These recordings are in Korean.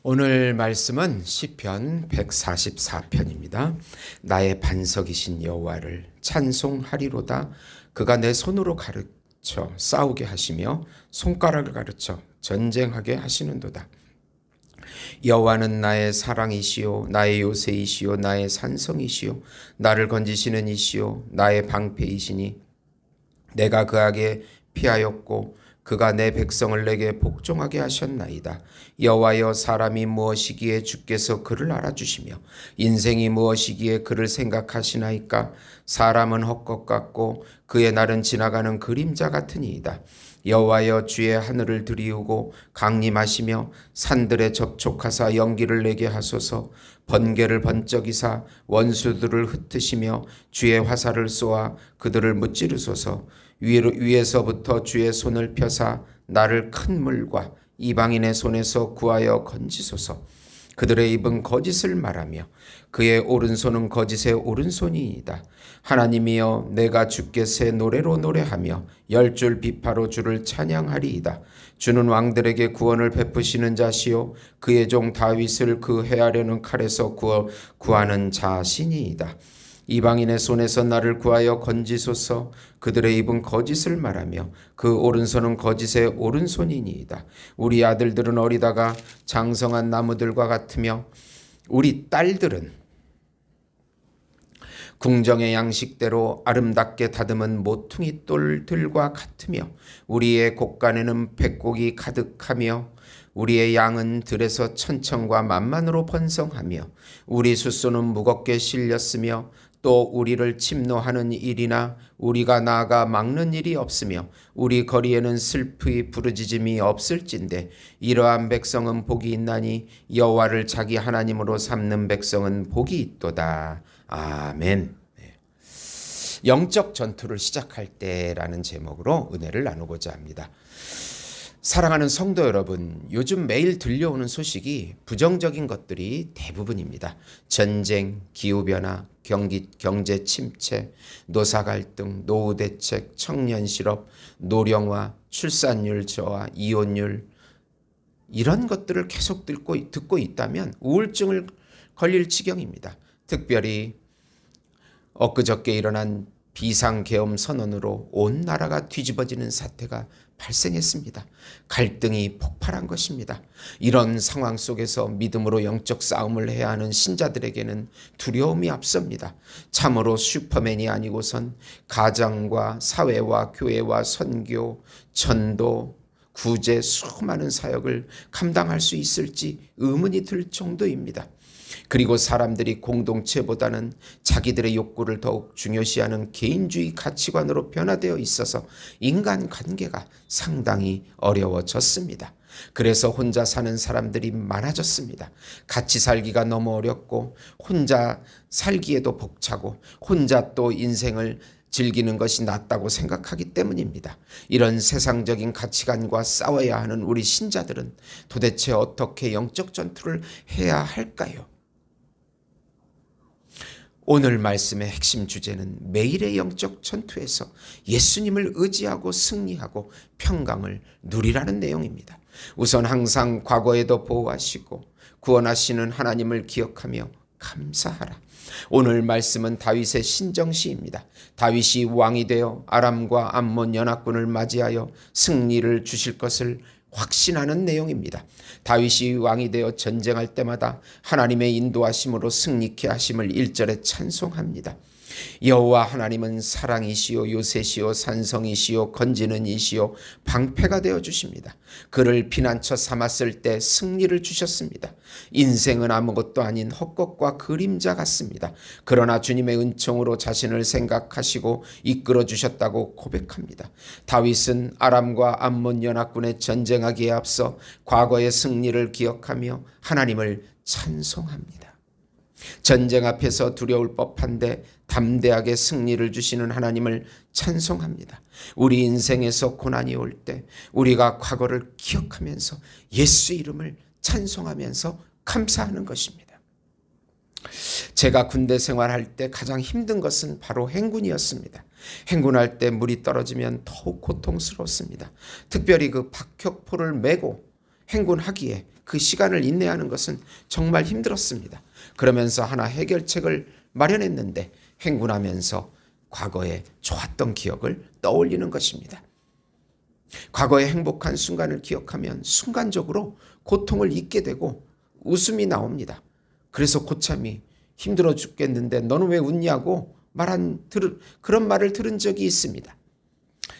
오늘 말씀은 시편 144편입니다. 나의 반석이신 여호와를 찬송하리로다. 그가 내 손으로 가르쳐 싸우게 하시며 손가락을 가르쳐 전쟁하게 하시는도다. 여호와는 나의 사랑이시요 나의 요새이시요 나의 산성이시요 나를 건지시는 이시요 나의 방패이시니 내가 그에게 피하였고 그가 내 백성을 내게 복종하게 하셨나이다. 여호와여, 사람이 무엇이기에 주께서 그를 알아주시며 인생이 무엇이기에 그를 생각하시나이까. 사람은 헛것 같고 그의 날은 지나가는 그림자 같으니이다. 여호와여, 주의 하늘을 들이우고 강림하시며 산들에 접촉하사 연기를 내게 하소서. 번개를 번쩍이사 원수들을 흩으시며 주의 화살을 쏘아 그들을 무찌르소서. 위에서부터 주의 손을 펴사 나를 큰 물과 이방인의 손에서 구하여 건지소서. 그들의 입은 거짓을 말하며 그의 오른손은 거짓의 오른손이니이다. 하나님이여, 내가 주께 새 노래로 노래하며 열줄 비파로 주를 찬양하리이다. 주는 왕들에게 구원을 베푸시는 자시요 그의 종 다윗을 그 해하려는 칼에서 구하는 자신이이다. 이방인의 손에서 나를 구하여 건지소서. 그들의 입은 거짓을 말하며 그 오른손은 거짓의 오른손이니이다. 우리 아들들은 어리다가 장성한 나무들과 같으며 우리 딸들은 궁정의 양식대로 아름답게 다듬은 모퉁이 똘들과 같으며 우리의 곳간에는 백곡이 가득하며 우리의 양은 들에서 천천과 만만으로 번성하며 우리 숫소는 무겁게 실렸으며 또 우리를 침노하는 일이나 우리가 나아가 막는 일이 없으며 우리 거리에는 슬프이 부르짖음이 없을진데 이러한 백성은 복이 있나니 여호와를 자기 하나님으로 삼는 백성은 복이 있도다. 아멘. 영적 전투를 시작할 때라는 제목으로 은혜를 나누고자 합니다. 사랑하는 성도 여러분, 요즘 매일 들려오는 소식이 부정적인 것들이 대부분입니다. 전쟁, 기후변화, 경제 침체, 노사 갈등, 노후 대책, 청년 실업, 노령화, 출산율 저하, 이혼율, 이런 것들을 계속 듣고 있다면 우울증을 걸릴 지경입니다. 특별히 엊그저께 일어난 비상계엄 선언으로 온 나라가 뒤집어지는 사태가 발생했습니다. 갈등이 폭발한 것입니다. 이런 상황 속에서 믿음으로 영적 싸움을 해야 하는 신자들에게는 두려움이 앞섭니다. 참으로 슈퍼맨이 아니고선 가정과 사회와 교회와 선교, 전도, 구제 수많은 사역을 감당할 수 있을지 의문이 들 정도입니다. 그리고 사람들이 공동체보다는 자기들의 욕구를 더욱 중요시하는 개인주의 가치관으로 변화되어 있어서 인간관계가 상당히 어려워졌습니다. 그래서 혼자 사는 사람들이 많아졌습니다. 같이 살기가 너무 어렵고 혼자 살기에도 벅차고 혼자 또 인생을 즐기는 것이 낫다고 생각하기 때문입니다. 이런 세상적인 가치관과 싸워야 하는 우리 신자들은 도대체 어떻게 영적 전투를 해야 할까요? 오늘 말씀의 핵심 주제는 매일의 영적 전투에서 예수님을 의지하고 승리하고 평강을 누리라는 내용입니다. 우선 항상 과거에도 보호하시고 구원하시는 하나님을 기억하며 감사하라. 오늘 말씀은 다윗의 신정시입니다. 다윗이 왕이 되어 아람과 암몬 연합군을 맞이하여 승리를 주실 것을 확신하는 내용입니다. 다윗이 왕이 되어 전쟁할 때마다 하나님의 인도하심으로 승리케 하심을 1절에 찬송합니다. 여호와 하나님은 사랑이시요 요새시요 산성이시요 건지는 이시요 방패가 되어주십니다. 그를 피난처 삼았을 때 승리를 주셨습니다. 인생은 아무것도 아닌 헛것과 그림자 같습니다. 그러나 주님의 은총으로 자신을 생각하시고 이끌어 주셨다고 고백합니다. 다윗은 아람과 암몬 연합군에 전쟁하기에 앞서 과거의 승리를 기억하며 하나님을 찬송합니다. 전쟁 앞에서 두려울 법한데 담대하게 승리를 주시는 하나님을 찬송합니다. 우리 인생에서 고난이 올 때 우리가 과거를 기억하면서 예수 이름을 찬송하면서 감사하는 것입니다. 제가 군대 생활할 때 가장 힘든 것은 바로 행군이었습니다. 행군할 때 물이 떨어지면 더욱 고통스럽습니다. 특별히 그 박격포를 메고 행군하기에 그 시간을 인내하는 것은 정말 힘들었습니다. 그러면서 하나 해결책을 마련했는데 행군하면서 과거에 좋았던 기억을 떠올리는 것입니다. 과거의 행복한 순간을 기억하면 순간적으로 고통을 잊게 되고 웃음이 나옵니다. 그래서 고참이 힘들어 죽겠는데 너는 왜 웃냐고 그런 말을 들은 적이 있습니다.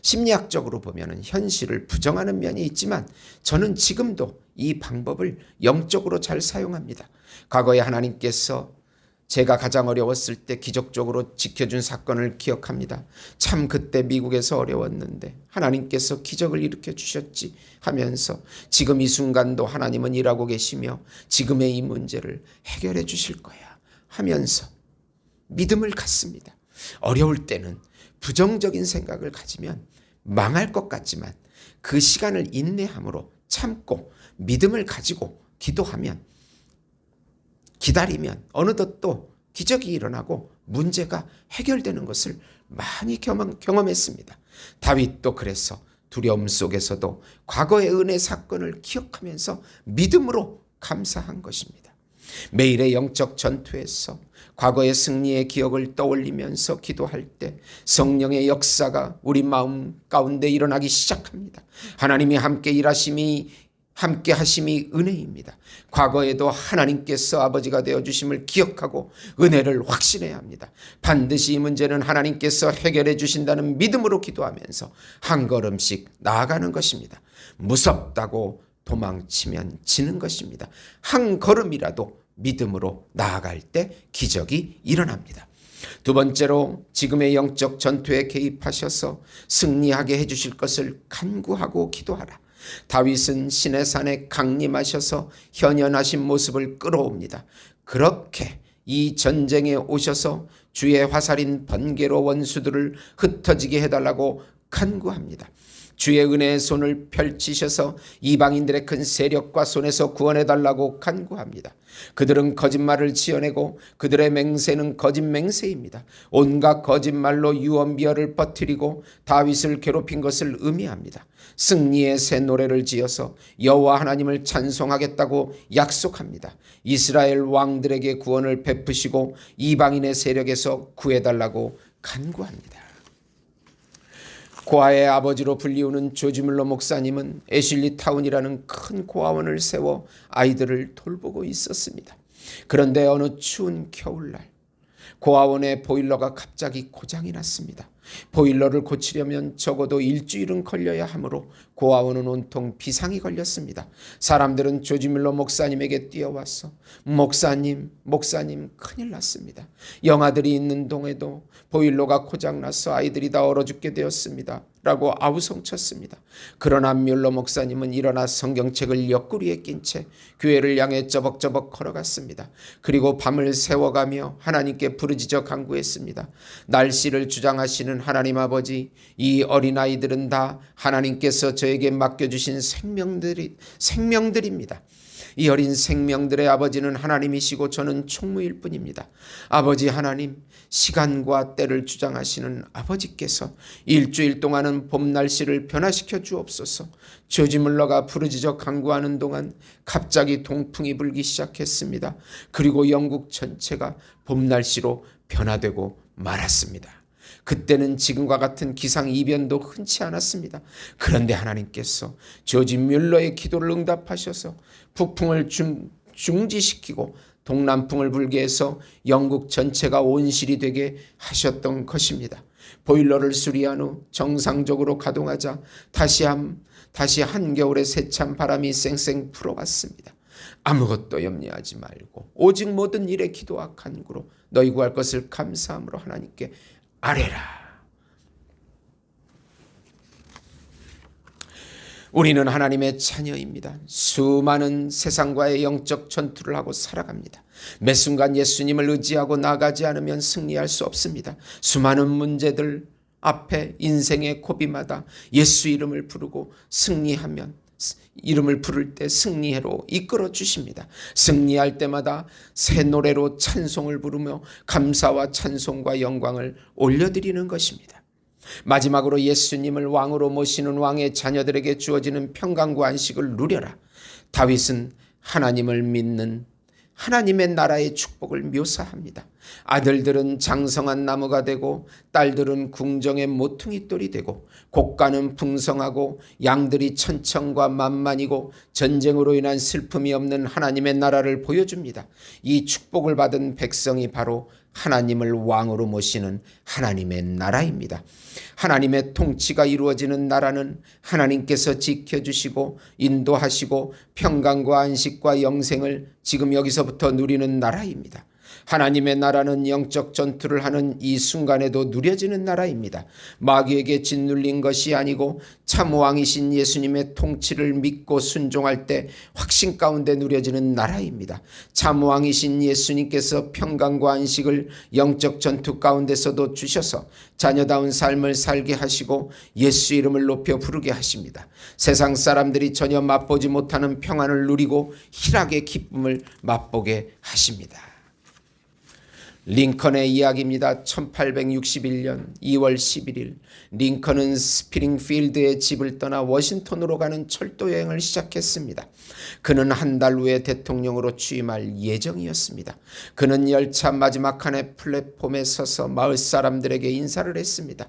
심리학적으로 보면 현실을 부정하는 면이 있지만 저는 지금도 이 방법을 영적으로 잘 사용합니다. 과거에 하나님께서 제가 가장 어려웠을 때 기적적으로 지켜준 사건을 기억합니다. 참 그때 미국에서 어려웠는데 하나님께서 기적을 일으켜 주셨지 하면서 지금 이 순간도 하나님은 일하고 계시며 지금의 이 문제를 해결해 주실 거야 하면서 믿음을 갖습니다. 어려울 때는 부정적인 생각을 가지면 망할 것 같지만 그 시간을 인내함으로 참고 믿음을 가지고 기다리면 어느덧 또 기적이 일어나고 문제가 해결되는 것을 많이 경험했습니다. 다윗도 그래서 두려움 속에서도 과거의 은혜 사건을 기억하면서 믿음으로 감사한 것입니다. 매일의 영적 전투에서 과거의 승리의 기억을 떠올리면서 기도할 때 성령의 역사가 우리 마음 가운데 일어나기 시작합니다. 하나님이 함께 하심이 은혜입니다. 과거에도 하나님께서 아버지가 되어주심을 기억하고 은혜를 확신해야 합니다. 반드시 이 문제는 하나님께서 해결해 주신다는 믿음으로 기도하면서 한 걸음씩 나아가는 것입니다. 무섭다고 도망치면 지는 것입니다. 한 걸음이라도 믿음으로 나아갈 때 기적이 일어납니다. 두 번째로 지금의 영적 전투에 개입하셔서 승리하게 해주실 것을 간구하고 기도하라. 다윗은 시내산에 강림하셔서 현현하신 모습을 끌어옵니다. 그렇게 이 전쟁에 오셔서 주의 화살인 번개로 원수들을 흩어지게 해달라고 간구합니다. 주의 은혜의 손을 펼치셔서 이방인들의 큰 세력과 손에서 구원해달라고 간구합니다. 그들은 거짓말을 지어내고 그들의 맹세는 거짓 맹세입니다. 온갖 거짓말로 유언비어를 퍼뜨리고 다윗을 괴롭힌 것을 의미합니다. 승리의 새 노래를 지어서 여호와 하나님을 찬송하겠다고 약속합니다. 이스라엘 왕들에게 구원을 베푸시고 이방인의 세력에서 구해달라고 간구합니다. 고아의 아버지로 불리우는 조지 뮬러 목사님은 애슐리 타운이라는 큰 고아원을 세워 아이들을 돌보고 있었습니다. 그런데 어느 추운 겨울날 고아원의 보일러가 갑자기 고장이 났습니다. 보일러를 고치려면 적어도 일주일은 걸려야 하므로 고아원은 온통 비상이 걸렸습니다. 사람들은 조지 뮬러 목사님에게 뛰어와서 목사님 큰일 났습니다. 영아들이 있는 동에도 보일러가 고장나서 아이들이 다 얼어 죽게 되었습니다. 라고 아우성쳤습니다. 그러나 뮬러 목사님은 일어나 성경책을 옆구리에 낀 채 교회를 향해 저벅저벅 걸어갔습니다. 그리고 밤을 새워가며 하나님께 부르짖어 간구했습니다. 날씨를 주장하시는 하나님 아버지, 이 어린아이들은 다 하나님께서 저에게 맡겨주신 생명들입니다. 이 어린 생명들의 아버지는 하나님이시고 저는 총무일 뿐입니다. 아버지 하나님, 시간과 때를 주장하시는 아버지께서 일주일 동안은 봄 날씨를 변화시켜 주옵소서. 조지 뮬러가 부르짖어 간구하는 동안 갑자기 동풍이 불기 시작했습니다. 그리고 영국 전체가 봄 날씨로 변화되고 말았습니다. 그때는 지금과 같은 기상이변도 흔치 않았습니다. 그런데 하나님께서 조지 뮬러의 기도를 응답하셔서 북풍을 중지시키고 동남풍을 불게 해서 영국 전체가 온실이 되게 하셨던 것입니다. 보일러를 수리한 후 정상적으로 가동하자 다시 한겨울의 세찬 바람이 쌩쌩 불어왔습니다. 아무것도 염려하지 말고 오직 모든 일에 기도와 간구로 너희 구할 것을 감사함으로 하나님께 아뢰라. 우리는 하나님의 자녀입니다. 수많은 세상과의 영적 전투를 하고 살아갑니다. 매 순간 예수님을 의지하고 나가지 않으면 승리할 수 없습니다. 수많은 문제들 앞에 인생의 고비마다 예수 이름을 부르고 승리하면 이름을 부를 때 승리해로 이끌어 주십니다. 승리할 때마다 새 노래로 찬송을 부르며 감사와 찬송과 영광을 올려드리는 것입니다. 마지막으로 예수님을 왕으로 모시는 왕의 자녀들에게 주어지는 평강과 안식을 누려라. 다윗은 하나님을 믿는 하나님의 나라의 축복을 묘사합니다. 아들들은 장성한 나무가 되고 딸들은 궁정의 모퉁이돌이 되고 곡간은 풍성하고 양들이 천천과 만만이고 전쟁으로 인한 슬픔이 없는 하나님의 나라를 보여줍니다. 이 축복을 받은 백성이 바로 하나님을 왕으로 모시는 하나님의 나라입니다. 하나님의 통치가 이루어지는 나라는 하나님께서 지켜주시고 인도하시고 평강과 안식과 영생을 지금 여기서부터 누리는 나라입니다. 하나님의 나라는 영적 전투를 하는 이 순간에도 누려지는 나라입니다. 마귀에게 짓눌린 것이 아니고 참 왕이신 예수님의 통치를 믿고 순종할 때 확신 가운데 누려지는 나라입니다. 참 왕이신 예수님께서 평강과 안식을 영적 전투 가운데서도 주셔서 자녀다운 삶을 살게 하시고 예수 이름을 높여 부르게 하십니다. 세상 사람들이 전혀 맛보지 못하는 평안을 누리고 희락의 기쁨을 맛보게 하십니다. 링컨의 이야기입니다. 1861년 2월 11일 링컨은 스프링필드의 집을 떠나 워싱턴으로 가는 철도 여행을 시작했습니다. 그는 한 달 후에 대통령으로 취임할 예정이었습니다. 그는 열차 마지막 칸의 플랫폼에 서서 마을 사람들에게 인사를 했습니다.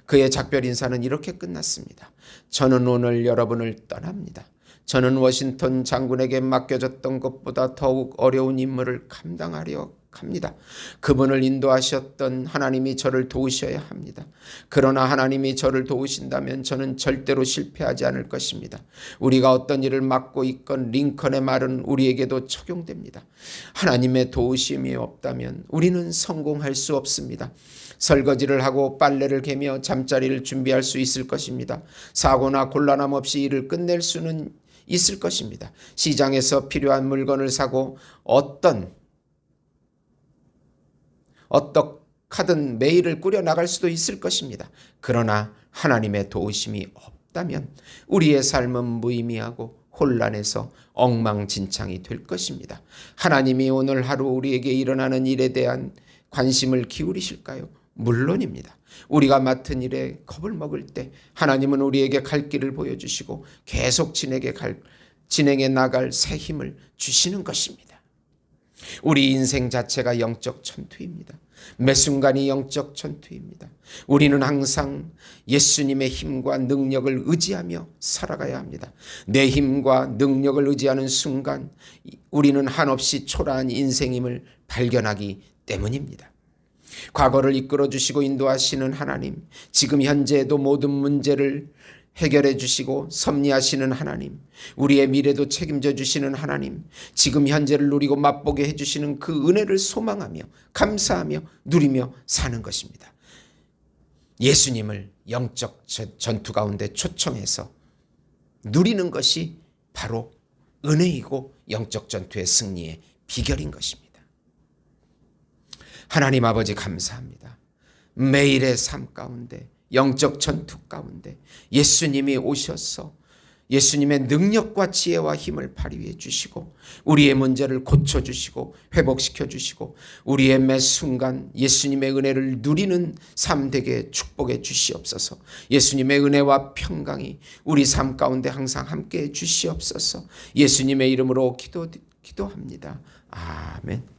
그의 작별 인사는 이렇게 끝났습니다. 저는 오늘 여러분을 떠납니다. 저는 워싱턴 장군에게 맡겨졌던 것보다 더욱 어려운 임무를 감당하려 합니다. 그분을 인도하셨던 하나님이 저를 도우셔야 합니다. 그러나 하나님이 저를 도우신다면 저는 절대로 실패하지 않을 것입니다. 우리가 어떤 일을 맡고 있건 링컨의 말은 우리에게도 적용됩니다. 하나님의 도우심이 없다면 우리는 성공할 수 없습니다. 설거지를 하고 빨래를 개며 잠자리를 준비할 수 있을 것입니다. 사고나 곤란함 없이 일을 끝낼 수는 있을 것입니다. 시장에서 필요한 물건을 사고 어떻게든 매일을 꾸려나갈 수도 있을 것입니다. 그러나 하나님의 도우심이 없다면 우리의 삶은 무의미하고 혼란해서 엉망진창이 될 것입니다. 하나님이 오늘 하루 우리에게 일어나는 일에 대한 관심을 기울이실까요? 물론입니다. 우리가 맡은 일에 겁을 먹을 때 하나님은 우리에게 갈 길을 보여주시고 계속 진행해 나갈 새 힘을 주시는 것입니다. 우리 인생 자체가 영적 전투입니다. 매 순간이 영적 전투입니다. 우리는 항상 예수님의 힘과 능력을 의지하며 살아가야 합니다. 내 힘과 능력을 의지하는 순간 우리는 한없이 초라한 인생임을 발견하기 때문입니다. 과거를 이끌어 주시고 인도하시는 하나님, 지금 현재에도 모든 문제를 해결해 주시고 섭리하시는 하나님, 우리의 미래도 책임져 주시는 하나님, 지금 현재를 누리고 맛보게 해주시는 그 은혜를 소망하며 감사하며 누리며 사는 것입니다. 예수님을 영적 전투 가운데 초청해서 누리는 것이 바로 은혜이고 영적 전투의 승리의 비결인 것입니다. 하나님 아버지 감사합니다. 매일의 삶 가운데 영적 전투 가운데 예수님이 오셔서 예수님의 능력과 지혜와 힘을 발휘해 주시고 우리의 문제를 고쳐주시고 회복시켜 주시고 우리의 매 순간 예수님의 은혜를 누리는 삶 되게 축복해 주시옵소서. 예수님의 은혜와 평강이 우리 삶 가운데 항상 함께해 주시옵소서. 예수님의 이름으로 기도합니다. 아멘.